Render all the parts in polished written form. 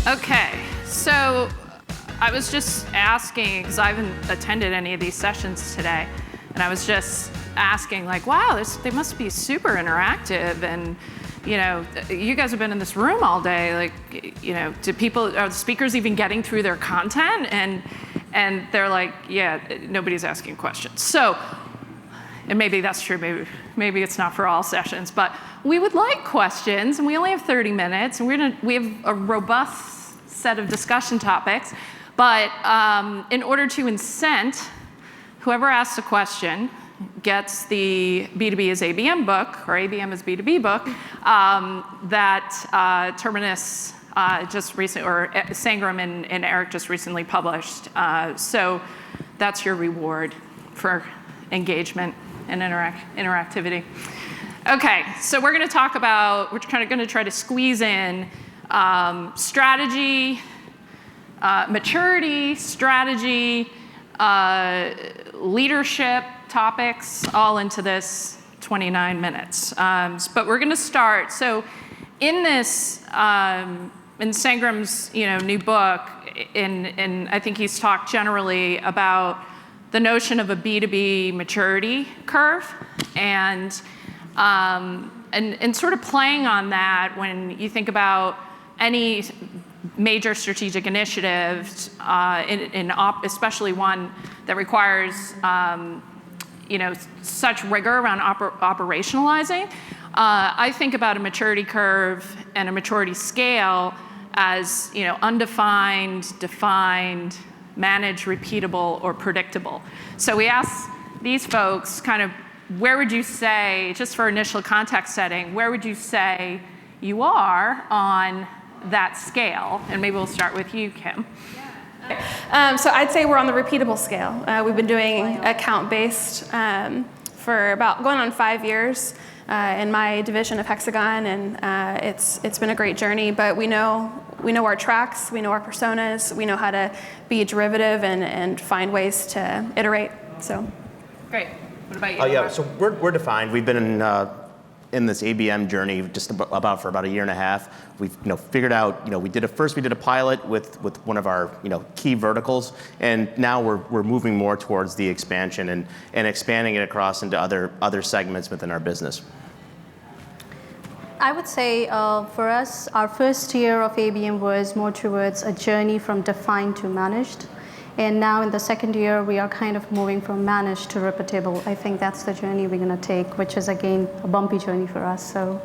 Okay, so I was just asking, because I haven't attended any of these sessions today, and I was just asking, like, wow, they must be super interactive, and you guys have been in this room all day. Like, are the speakers even getting through their content? And they're like, yeah, nobody's asking questions. So, and maybe that's true. Maybe it's not for all sessions, but we would like questions, and we only have 30 minutes, and we have a robust set of discussion topics. But in order to incent, whoever asks a question gets the B2B is ABM book, or ABM is B2B book, that Terminus just recently, or Sangram and Eric just recently published. So that's your reward for engagement and interactivity. Okay, so we're going to talk about, we're kind of going to try to squeeze in strategy, maturity, strategy, leadership topics, all into this 29 minutes. But we're going to start. So in this, in Sangram's new book, and I think he's talked generally about the notion of a B2B maturity curve, and sort of playing on that when you think about any major strategic initiatives, especially one that requires such rigor around operationalizing. I think about a maturity curve and a maturity scale as undefined, defined, managed, repeatable, or predictable. So we asked these folks kind of, where would you say, just for initial context setting, where would you say you are on that scale? And maybe we'll start with you, Kim. So I'd say we're on the repeatable scale. We've been doing account-based for about going on 5 years in my division of Hexagon, and it's been a great journey. But we know our tracks, we know our personas, we know how to be derivative and find ways to iterate. So, great. What about you? Yeah, so we're defined. We've been in this ABM journey just about for about a year and a half. We've figured out, we did a pilot with one of our key verticals, and now we're moving more towards the expansion and expanding it across into other segments within our business. I would say for us, our first year of ABM was more towards a journey from defined to managed. And now in the second year, we are kind of moving from managed to repeatable. I think that's the journey we're going to take, which is again a bumpy journey for us. So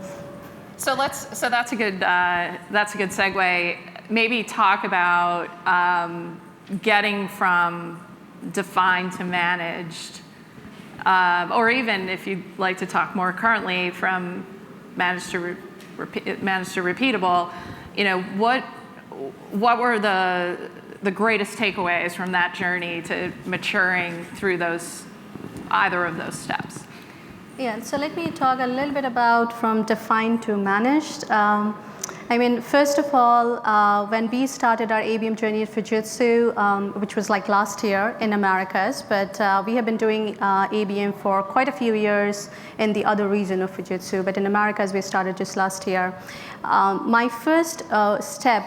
that's a good segue. Maybe talk about getting from defined to managed, or even if you'd like to talk more currently, from managed to repeatable. What were the greatest takeaways from that journey to maturing through either of those steps? Yeah, so let me talk a little bit about from defined to managed. First of all, when we started our ABM journey at Fujitsu, which was like last year in Americas, but we have been doing ABM for quite a few years in the other region of Fujitsu, but in Americas we started just last year. My first step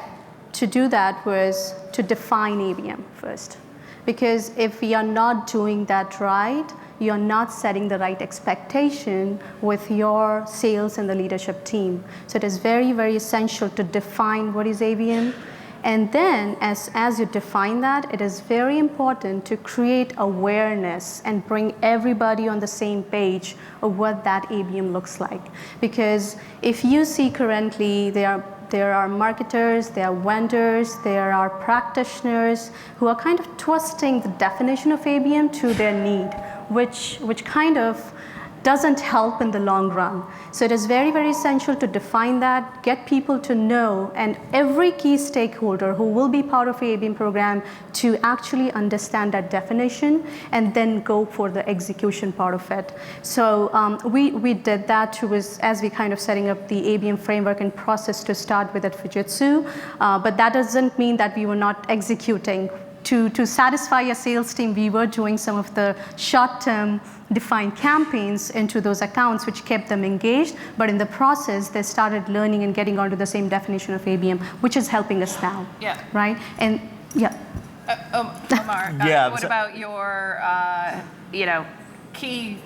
to do that was to define ABM first. Because if we are not doing that right, you're not setting the right expectation with your sales and the leadership team. So it is very, very essential to define what is ABM. And then as you define that, it is very important to create awareness and bring everybody on the same page of what that ABM looks like. Because if you see currently there are marketers, there are vendors, there are practitioners who are kind of twisting the definition of ABM to their need, which kind of doesn't help in the long run. So it is very, very essential to define that, get people to know, and every key stakeholder who will be part of the ABM program to actually understand that definition and then go for the execution part of it. So we did that as we kind of setting up the ABM framework and process to start with at Fujitsu, but that doesn't mean that we were not executing to satisfy a sales team, we were doing some of the short-term defined campaigns into those accounts, which kept them engaged. But in the process, they started learning and getting onto the same definition of ABM, which is helping us now. Yeah. Right? And yeah. Omar, Yeah, what so- about your, key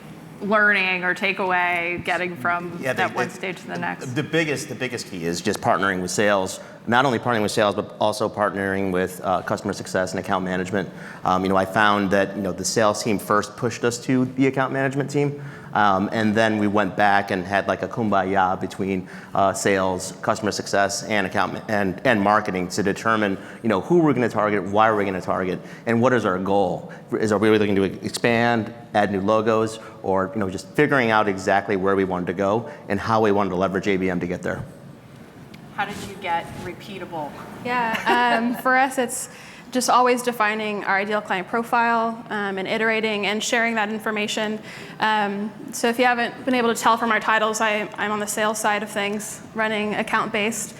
learning or takeaway getting from that one stage to the next? The biggest key is just partnering with sales. Not only partnering with sales, but also partnering with customer success and account management. I found that the sales team first pushed us to the account management team, and then we went back and had like a kumbaya between sales, customer success, and and marketing to determine who we're going to target, why we're going to target, and what is our goal. Are we looking to expand, add new logos, or just figuring out exactly where we wanted to go and how we wanted to leverage ABM to get there. How did you get repeatable? Yeah, for us, it's just always defining our ideal client profile and iterating and sharing that information. So if you haven't been able to tell from our titles, I'm on the sales side of things, running account-based.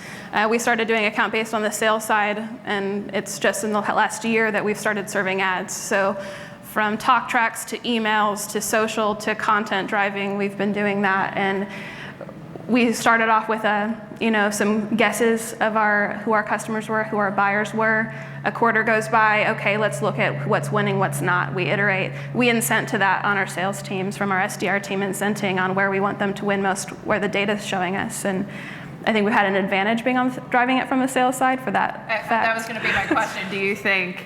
We started doing account-based on the sales side, and it's just in the last year that we've started serving ads. So from talk tracks to emails to social to content driving, we've been doing that. And we started off with some guesses of who our customers were, who our buyers were. A quarter goes by, okay, let's look at what's winning, what's not. We iterate. We incent to that on our sales teams, from our SDR team incenting on where we want them to win most, where the data is showing us. And I think we've had an advantage driving it from the sales side for that fact. That was going to be my question. Do you think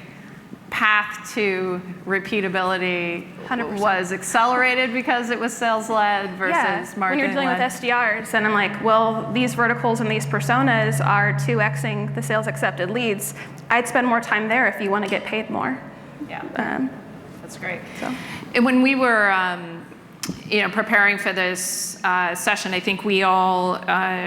path to repeatability 100%. was accelerated because it was sales-led versus marketing-led? When you're dealing with SDRs, and I'm like, well, these verticals and these personas are 2xing the sales accepted leads. I'd spend more time there if you want to get paid more. Yeah, that's great. And when we were preparing for this session, I think we all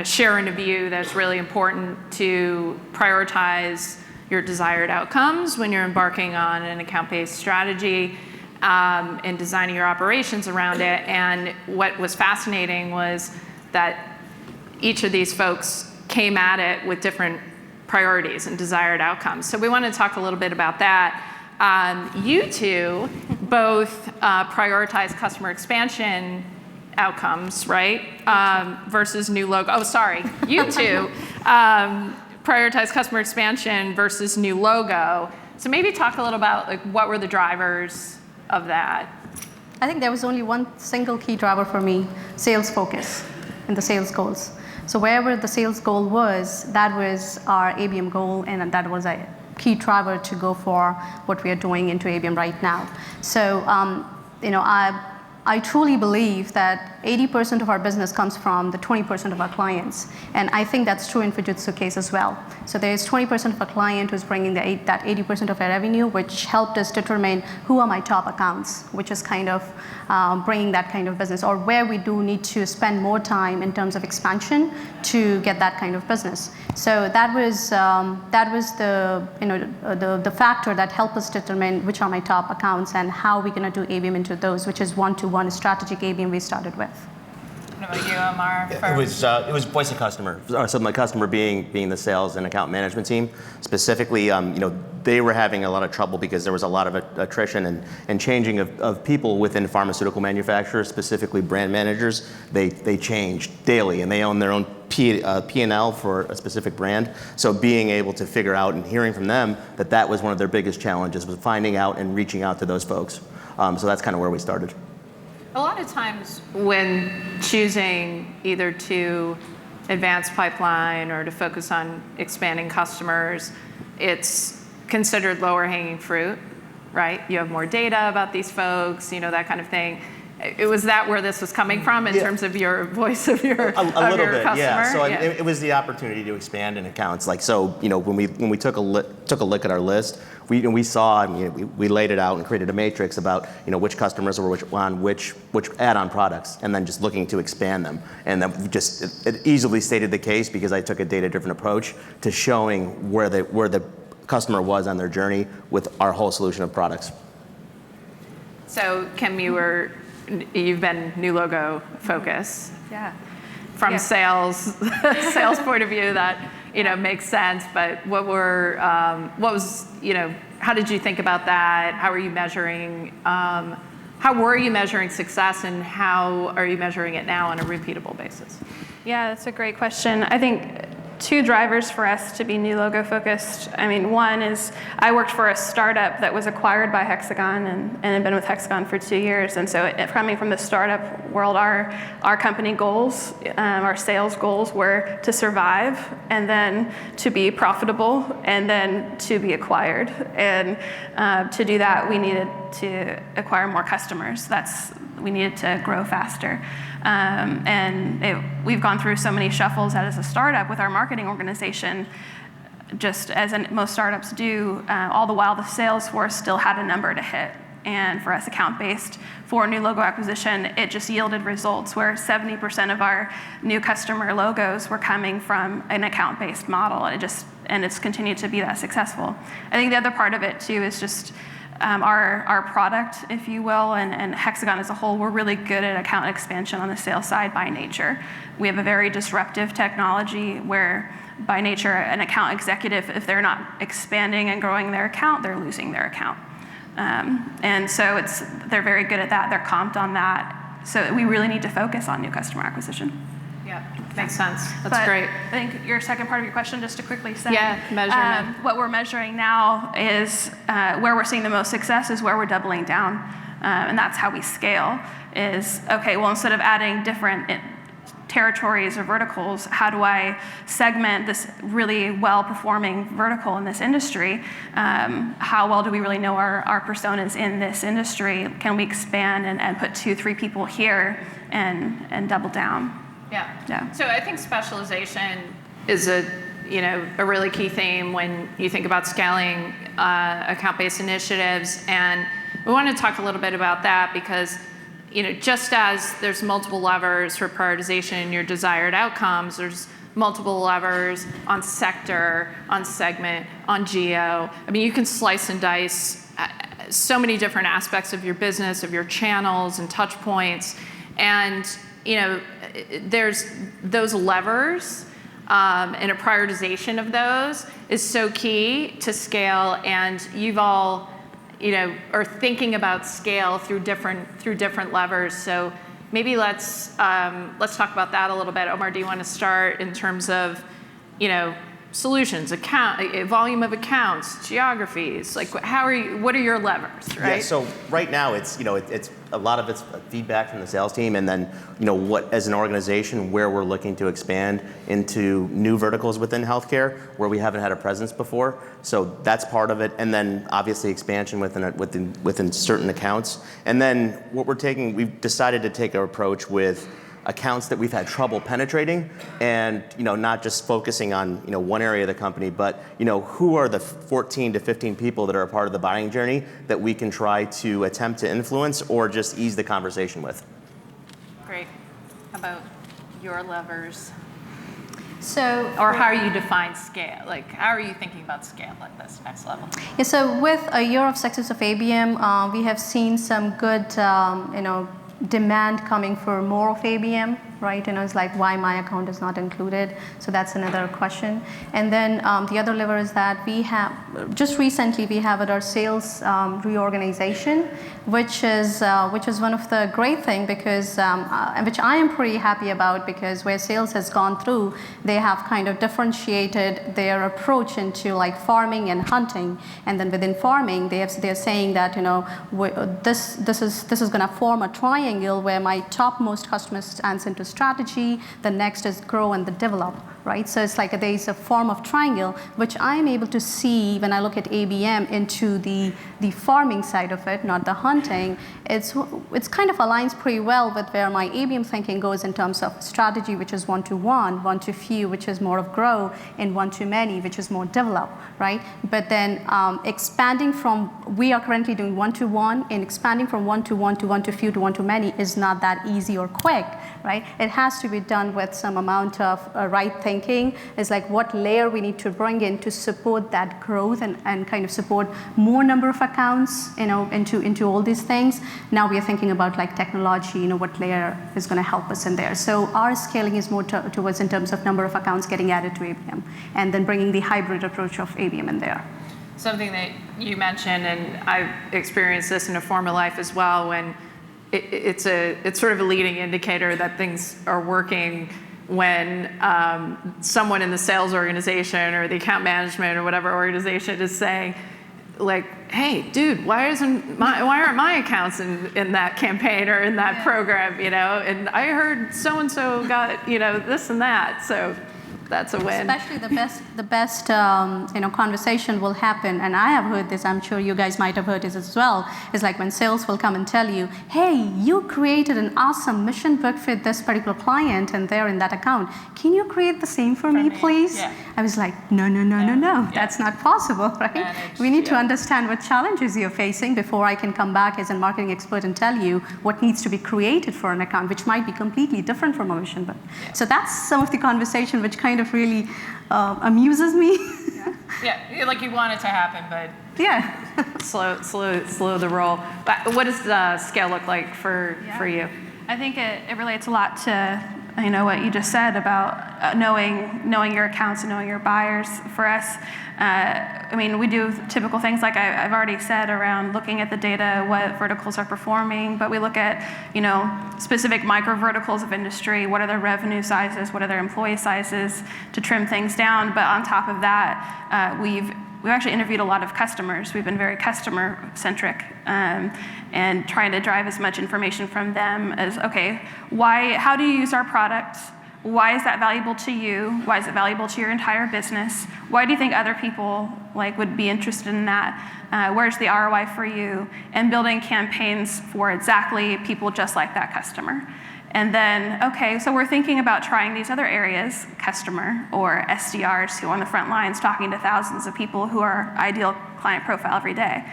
share in a view that's really important to prioritize your desired outcomes when you're embarking on an account-based strategy and designing your operations around it. And what was fascinating was that each of these folks came at it with different priorities and desired outcomes. So we want to talk a little bit about that. You two both prioritize customer expansion outcomes, right? Versus new logo. Oh, sorry. You two prioritize customer expansion versus new logo. So maybe talk a little about what were the drivers of that? I think there was only one single key driver for me: sales focus and the sales goals. So wherever the sales goal was, that was our ABM goal, and that was a key driver to go for what we are doing into ABM right now. So I truly believe that 80% of our business comes from the 20% of our clients. And I think that's true in Fujitsu case as well. So there's 20% of a client who's bringing that 80% of our revenue, which helped us determine who are my top accounts, which is kind of bringing that kind of business, or where we do need to spend more time in terms of expansion to get that kind of business. So that was the factor that helped us determine which are my top accounts and how we're going to do ABM into those, which is one-to-one strategic ABM we started with. What about you, Omar? It was voice of customer. So my customer being the sales and account management team. Specifically, they were having a lot of trouble because there was a lot of attrition and changing of people within pharmaceutical manufacturers, specifically brand managers. They change daily, and they own their own P&L for a specific brand. So being able to figure out and hearing from them that was one of their biggest challenges, was finding out and reaching out to those folks. So that's kind of where we started. A lot of times when choosing either to advance pipeline or to focus on expanding customers, it's considered lower hanging fruit, right? You have more data about these folks, that kind of thing. Was that where this was coming from in terms of your voice of your a little bit, customer? yeah. So it was the opportunity to expand in accounts. When we took a look at our list, we saw, we laid it out and created a matrix about which customers were on which add-on products, and then just looking to expand them. And then it easily stated the case because I took a data-driven approach to showing where the customer was on their journey with our whole solution of products. So Kim, you've been new logo focus. Yeah. From sales point of view, that makes sense. But what was how did you think about that? How are you measuring? How were you measuring success, and how are you measuring it now on a repeatable basis? Yeah, that's a great question. I think two drivers for us to be new logo focused. I mean, one is I worked for a startup that was acquired by Hexagon and had been with Hexagon for 2 years. And so coming from the startup world, our company goals, our sales goals were to survive, and then to be profitable, and then to be acquired. And to do that, we needed to acquire more customers. We needed to grow faster. We've gone through so many shuffles as a startup with our marketing organization, just as most startups do, all the while the sales force still had a number to hit. And for us, account-based, for new logo acquisition, it just yielded results where 70% of our new customer logos were coming from an account-based model, and it's continued to be that successful. I think the other part of it too is just our product, if you will, and Hexagon as a whole, we're really good at account expansion on the sales side by nature. We have a very disruptive technology where, by nature, an account executive, if they're not expanding and growing their account, they're losing their account. And so they're very good at that. They're comped on that. So we really need to focus on new customer acquisition. Yeah, makes sense. That's great. I think your second part of your question, just to quickly say, measurement. what we're measuring now is where we're seeing the most success is where we're doubling down, and that's how we scale. Is okay. Well, instead of adding different territories or verticals, how do I segment this really well-performing vertical in this industry? How well do we really know our personas in this industry? Can we expand and put 2-3 people here and double down? Yeah. So I think specialization is a really key theme when you think about scaling account-based initiatives, and we want to talk a little bit about that because just as there's multiple levers for prioritization in your desired outcomes, there's multiple levers on sector, on segment, on geo. I mean, you can slice and dice so many different aspects of your business, of your channels and touch points, and there's those levers, and a prioritization of those is so key to scale. And you've all, are thinking about scale through different levers. So maybe let's talk about that a little bit. Omar, do you want to start in terms of, solutions, volume of accounts, geographies? Like, what are your levers, right? Yeah. So right now, it's a lot of it's feedback from the sales team, and then what as an organization where we're looking to expand into new verticals within healthcare where we haven't had a presence before. So that's part of it, and then obviously expansion within certain accounts. And then we've decided to take our approach with accounts that we've had trouble penetrating, and not just focusing on one area of the company, but who are the 14 to 15 people that are a part of the buying journey that we can try to attempt to influence or just ease the conversation with. Great. How about your levers? Or how you define scale? Like, how are you thinking about scale at this next level? Yeah, so with a year of success of ABM, we have seen some good, demand coming for more of ABM, right? It's like why my account is not included. So that's another question. And then the other lever is that we have, just recently we have at our sales reorganization, which is one of the great thing because, which I am pretty happy about, because where sales has gone through, they have kind of differentiated their approach into like farming and hunting. And then within farming, they're saying that, this is going to form a triangle where my topmost customer stands into strategy, the next is grow and the develop, right? So it's like there's a form of triangle, which I'm able to see when I look at ABM into the farming side of it, not the hunting. It's kind of aligns pretty well with where my ABM thinking goes in terms of strategy, which is one-to-one, one-to-few, which is more of grow, and one-to-many, which is more develop, right? But then expanding from, we are currently doing one-to-one, and expanding from one-to-one to one-to-few to one-to-many is not that easy or quick, right? It has to be done with some amount of right thinking. It's like what layer we need to bring in to support that growth and kind of support more number of accounts, into all these things. Now we are thinking about like technology, what layer is going to help us in there. So our scaling is more towards in terms of number of accounts getting added to ABM, and then bringing the hybrid approach of ABM in there. something that you mentioned, and I've experienced this in a former life as well, when it's sort of a leading indicator that things are working when someone in the sales organization or the account management or whatever organization is saying, like, hey, dude, why aren't my accounts in that campaign or in that program, And I heard so-and-so got, this and that, so that's a win. Especially the best conversation will happen, and I have heard this, I'm sure you guys might have heard this as well, is like when sales will come and tell you, hey, you created an awesome mission book for this particular client and they're in that account. Can you create the same for me, please? Yeah. I was like, no, yeah. That's not possible, right? We need to understand what challenges you're facing before I can come back as a marketing expert and tell you what needs to be created for an account, which might be completely different from a mission book. Yeah. So that's some of the conversation which kind of really amuses me. Yeah, like you want it to happen, but slow the roll. But what does the scale look like for you? I think it relates a lot to what you just said about knowing your accounts and knowing your buyers. For us, we do typical things like I've already said around looking at the data, what verticals are performing, but we look at specific micro verticals of industry, what are their revenue sizes, what are their employee sizes, to trim things down. But on top of that, we've actually interviewed a lot of customers. We've been very customer centric and trying to drive as much information from them as, okay, how do you use our product? Why is that valuable to you? Why is it valuable to your entire business? Why do you think other people would be interested in that? Where's the ROI for you? And building campaigns for exactly people just like that customer. And then, okay, so we're thinking about trying these other areas, customer or SDRs who are on the front lines talking to thousands of people who are ideal client profile every day.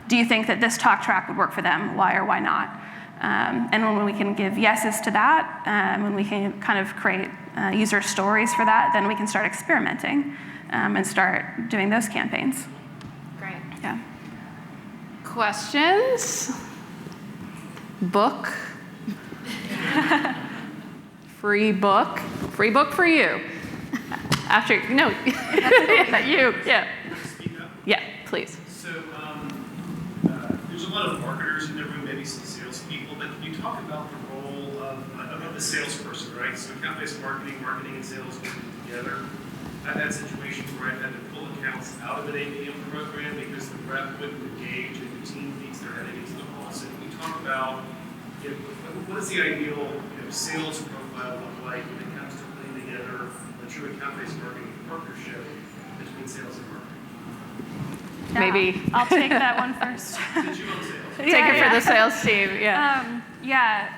Do you think that this talk track would work for them? Why or why not? And when we can give yeses to that, when we can kind of create user stories for that, then we can start experimenting and start doing those campaigns. Great. Yeah. Questions? Book? Free book for you. Yeah, please. So there's a lot of marketers in the room, maybe some salespeople, but can you talk about the role of the salesperson, right? So account-based marketing and sales working together. I've had situations where I've had to pull accounts out of an ABM program because the rep wouldn't engage and the team thinks they're heading into the wall. So can you talk about what does the ideal sales profile look like when it comes to putting together a true account-based marketing partnership between sales and marketing? Maybe I'll take that one first. Did you on sales? Take it for the sales team.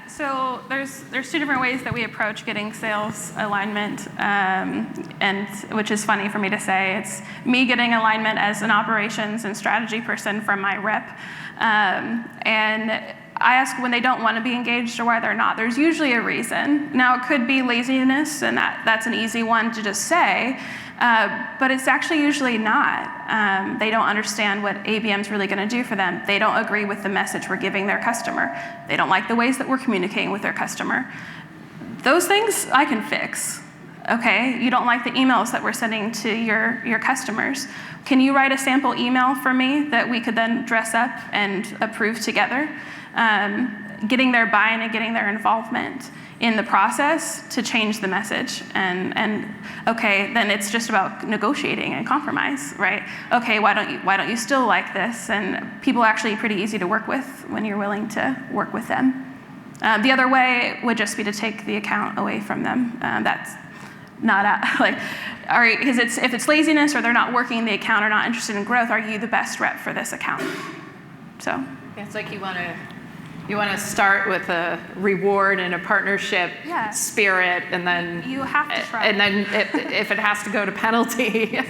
So there's two different ways that we approach getting sales alignment, and which is funny for me to say. It's me getting alignment as an operations and strategy person from my rep, and I ask when they don't want to be engaged or why they're not. There's usually a reason. Now, it could be laziness, and that's an easy one to just say, but it's actually usually not. They don't understand what ABM's really going to do for them. They don't agree with the message we're giving their customer. They don't like the ways that we're communicating with their customer. Those things I can fix. Okay, you don't like the emails that we're sending to your customers. Can you write a sample email for me that we could then dress up and approve together? Getting their buy-in and getting their involvement in the process to change the message. And okay, then it's just about negotiating and compromise, right? Okay, why don't you still like this? And people are actually pretty easy to work with when you're willing to work with them. The other way would just be to take the account away from them. That's not because if it's laziness or they're not working the account or not interested in growth, are you the best rep for this account? So it's like you want to start with a reward and a partnership spirit, and then you have to try. And then if it has to go to penalty, it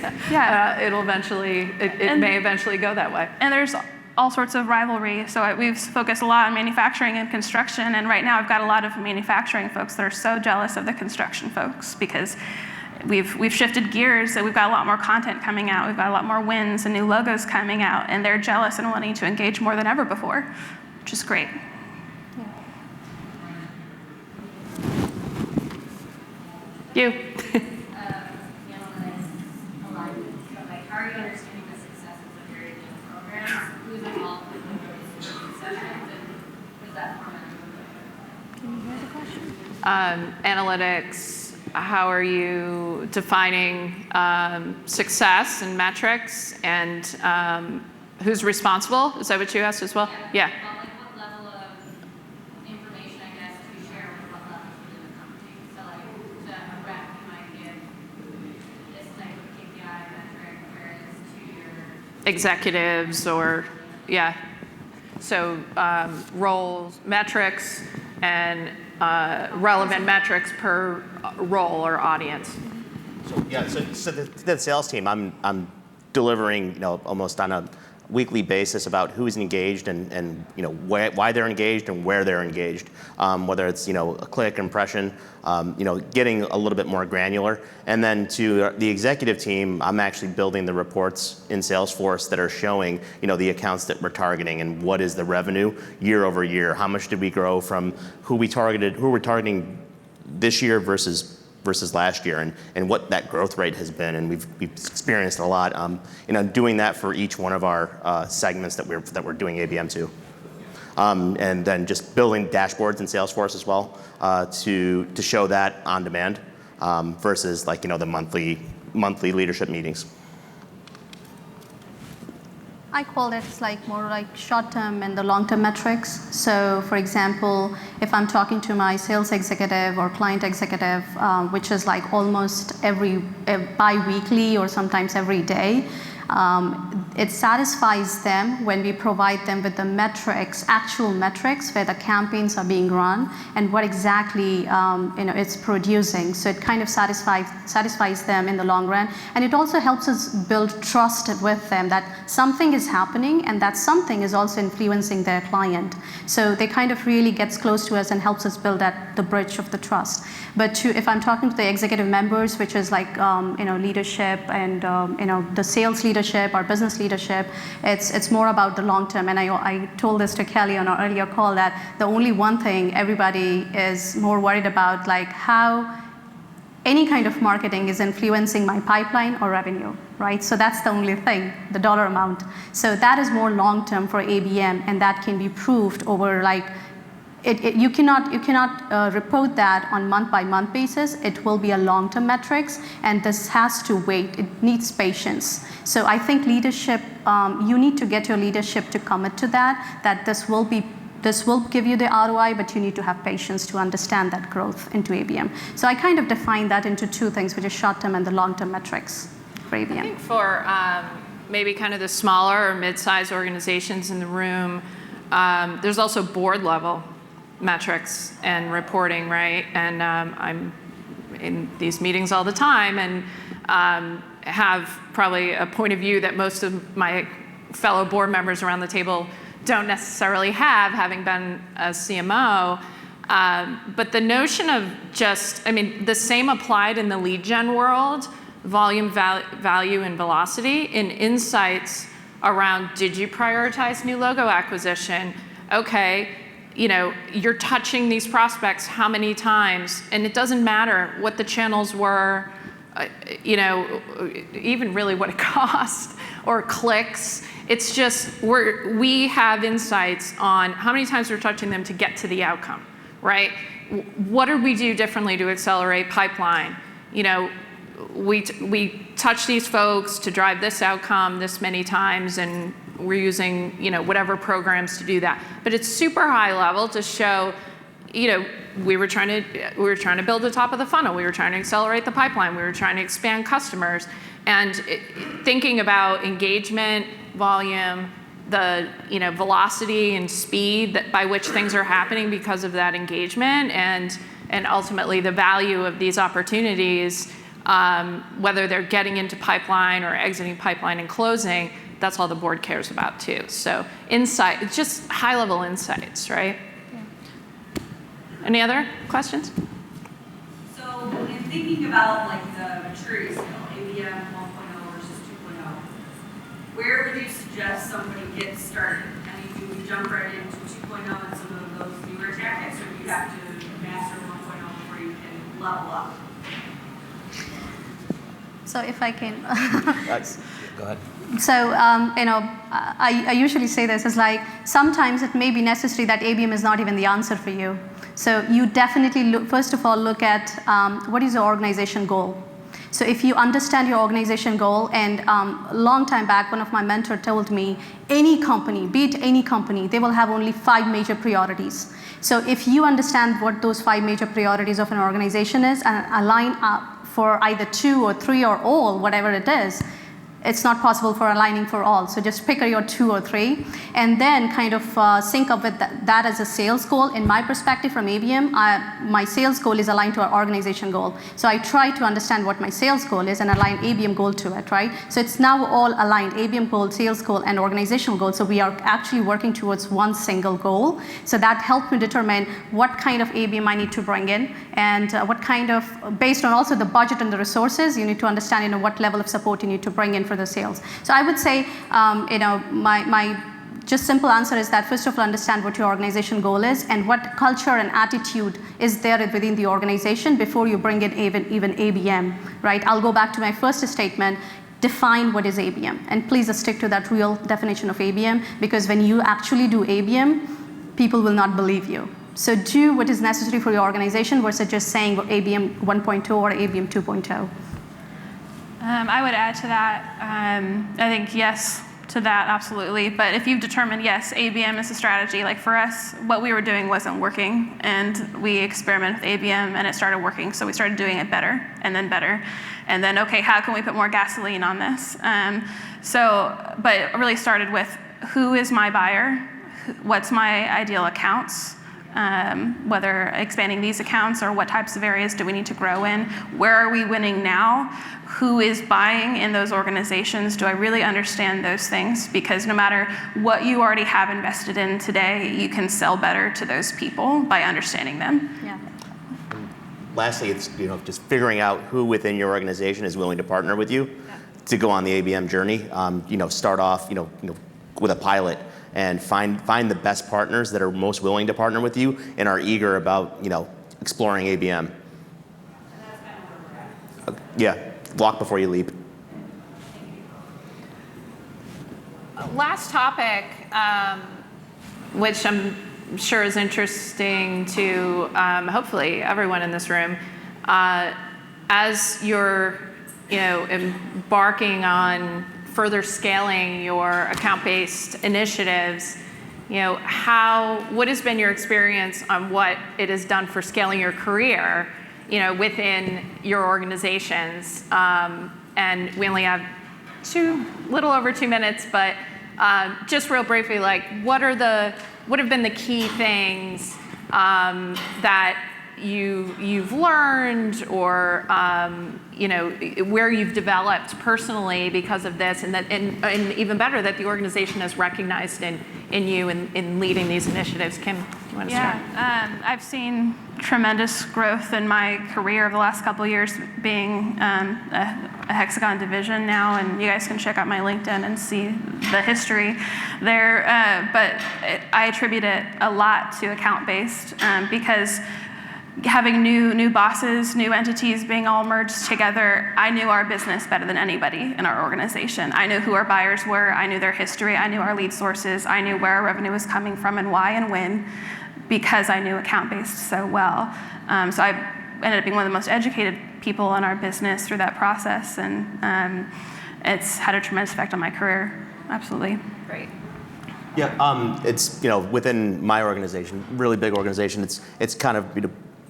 may eventually go that way. And there's all sorts of rivalry. So we've focused a lot on manufacturing and construction, and right now I've got a lot of manufacturing folks that are so jealous of the construction folks because we've shifted gears, and we've got a lot more content coming out, we've got a lot more wins and new logos coming out, and they're jealous and wanting to engage more than ever before, which is great. You. How are you understanding the success of analytics? How are you defining success and metrics? And who's responsible? Is that what you asked as well? Yeah. Like what level of information, I guess, do you share with what levels within the company? So like to a rep, you might give this type of KPI metric, whereas to your Executives or, yeah. So roles, metrics, and relevant metrics per role or audience. So the sales team, I'm delivering, almost on a weekly basis about who's engaged and why they're engaged and where they're engaged, whether it's a click, impression, getting a little bit more granular. And then to the executive team, I'm actually building the reports in Salesforce that are showing the accounts that we're targeting and what is the revenue year over year. How much did we grow from who we're targeting this year versus last year, and what that growth rate has been, and we've experienced a lot. Doing that for each one of our segments that we're doing ABM to, and then just building dashboards in Salesforce as well to show that on demand versus like the monthly leadership meetings. I call it like more like short-term and the long-term metrics. So for example, if I'm talking to my sales executive or client executive, which is like almost bi-weekly or sometimes every day, it satisfies them when we provide them with the metrics, actual metrics where the campaigns are being run and what exactly it's producing. So it kind of satisfies them in the long run, and it also helps us build trust with them that something is happening and that something is also influencing their client. So they kind of really gets close to us and helps us build the bridge of the trust. But if I'm talking to the executive members, which is like leadership and the sales leadership or business leadership, it's more about the long term. And I told this to Kelly on our earlier call that the only one thing everybody is more worried about, like how any kind of marketing is influencing my pipeline or revenue, right? So that's the only thing, the dollar amount. So that is more long term for ABM, and that can be proved over like. You cannot report that on month-by-month basis. It will be a long-term metrics, and this has to wait. It needs patience. So I think leadership, you need to get your leadership to commit to that this will give you the ROI, but you need to have patience to understand that growth into ABM. So I kind of define that into two things, which is short-term and the long-term metrics for ABM. I think for maybe kind of the smaller or mid-sized organizations in the room, there's also board level metrics and reporting, right? And I'm in these meetings all the time and have probably a point of view that most of my fellow board members around the table don't necessarily have, having been a CMO. But the notion of the same applied in the lead gen world, volume, value, and velocity, in insights around, did you prioritize new logo acquisition? Okay. You're touching these prospects how many times, and it doesn't matter what the channels were, even really what it cost or clicks. It's just we have insights on how many times we're touching them to get to the outcome, right? What did we do differently to accelerate pipeline? We touch these folks to drive this outcome this many times, and we're using whatever programs to do that. But it's super high level to show, we were trying to build the top of the funnel. We were trying to accelerate the pipeline. We were trying to expand customers, and thinking about engagement, volume, the velocity and speed by which things are happening because of that engagement, and ultimately the value of these opportunities, whether they're getting into pipeline or exiting pipeline and closing. That's all the board cares about too. So insight, it's just high level insights, right? Yeah. Any other questions? So in thinking about like the maturity scale, ABM 1.0 versus 2.0, where would you suggest somebody get started? I mean, do we jump right into 2.0 and some of those newer tactics, or do you have to master 1.0 before you can level up? So if I can. Go ahead. So, I usually say this is like, sometimes it may be necessary that ABM is not even the answer for you. So you definitely, first of all, look at what is your organization goal. So if you understand your organization goal, and a long time back, one of my mentors told me, any company, be it any company, they will have only 5 major priorities. So if you understand what those 5 major priorities of an organization is and align up for either 2 or 3 or all, whatever it is, it's not possible for aligning for all. So just pick your 2 or 3 and then kind of sync up with that as a sales goal. In my perspective from ABM, my sales goal is aligned to our organization goal. So I try to understand what my sales goal is and align ABM goal to it, right? So it's now all aligned, ABM goal, sales goal, and organizational goal. So we are actually working towards one single goal. So that helped me determine what kind of ABM I need to bring in and what kind of, based on also the budget and the resources, you need to understand what level of support you need to bring in for the sales. So I would say, my just simple answer is that first of all, understand what your organization goal is and what culture and attitude is there within the organization before you bring in even ABM, right? I'll go back to my first statement. Define what is ABM, and please stick to that real definition of ABM, because when you actually do ABM, people will not believe you. So do what is necessary for your organization versus just saying ABM 1.0 or ABM 2.0. I would add to that, I think yes to that, absolutely. But if you've determined, yes, ABM is a strategy, like for us, what we were doing wasn't working, and we experimented with ABM and it started working, so we started doing it better, and then, okay, how can we put more gasoline on this? But it really started with, who is my buyer? What's my ideal accounts? Whether expanding these accounts or what types of areas do we need to grow in? Where are we winning now? Who is buying in those organizations? Do I really understand those things? Because no matter what you already have invested in today, you can sell better to those people by understanding them. Yeah. Lastly, it's just figuring out who within your organization is willing to partner with you to go on the ABM journey. Start off with a pilot and find the best partners that are most willing to partner with you and are eager about exploring ABM. Yeah, walk before you leap. Last topic, which I'm sure is interesting to hopefully everyone in this room, as you're embarking on further scaling your account-based initiatives, what has been your experience on what it has done for scaling your career, within your organizations? And we only have little over 2 minutes, but just real briefly, what have been the key things that you've learned, or where you've developed personally because of this, and even better, that the organization has recognized in you in leading these initiatives. Kim, do you want to start? I've seen tremendous growth in my career over the last couple of years, being a Hexagon division now, and you guys can check out my LinkedIn and see the history there. But I attribute it a lot to account-based, because having new bosses, new entities being all merged together, I knew our business better than anybody in our organization. I knew who our buyers were, I knew their history, I knew our lead sources, I knew where our revenue was coming from and why and when, because I knew account-based so well. So I ended up being one of the most educated people in our business through that process, and it's had a tremendous effect on my career, absolutely. Great. Yeah, it's within my organization, really big organization. It's kind of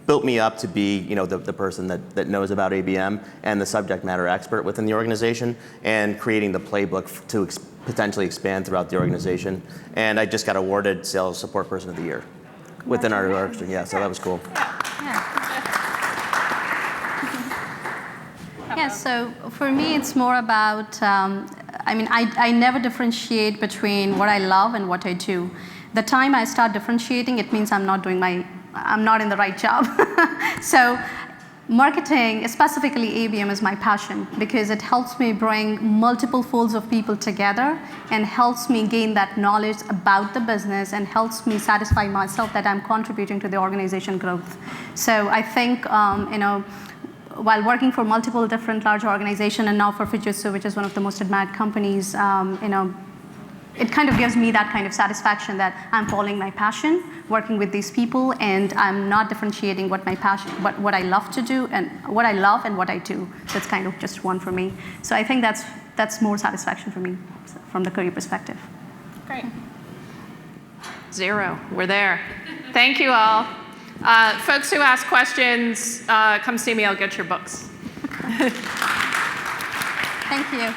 built me up to be the person that knows about ABM and the subject matter expert within the organization, and creating the playbook to potentially expand throughout the organization. And I just got awarded Sales Support Person of the Year within our organization. Yeah, so that was cool. Yeah, so for me, it's more about, I never differentiate between what I love and what I do. The time I start differentiating, it means I'm not in the right job. So marketing, specifically ABM, is my passion, because it helps me bring multiple folds of people together and helps me gain that knowledge about the business and helps me satisfy myself that I'm contributing to the organization growth. So I think, while working for multiple different large organizations and now for Fujitsu, which is one of the most admired companies, it kind of gives me that kind of satisfaction that I'm following my passion, working with these people, and I'm not differentiating what my passion, what I love to do, and what I love and what I do. So it's kind of just one for me. So I think that's more satisfaction for me from the career perspective. Great. 0. We're there. Thank you all. Folks who ask questions, come see me. I'll get your books. Thank you.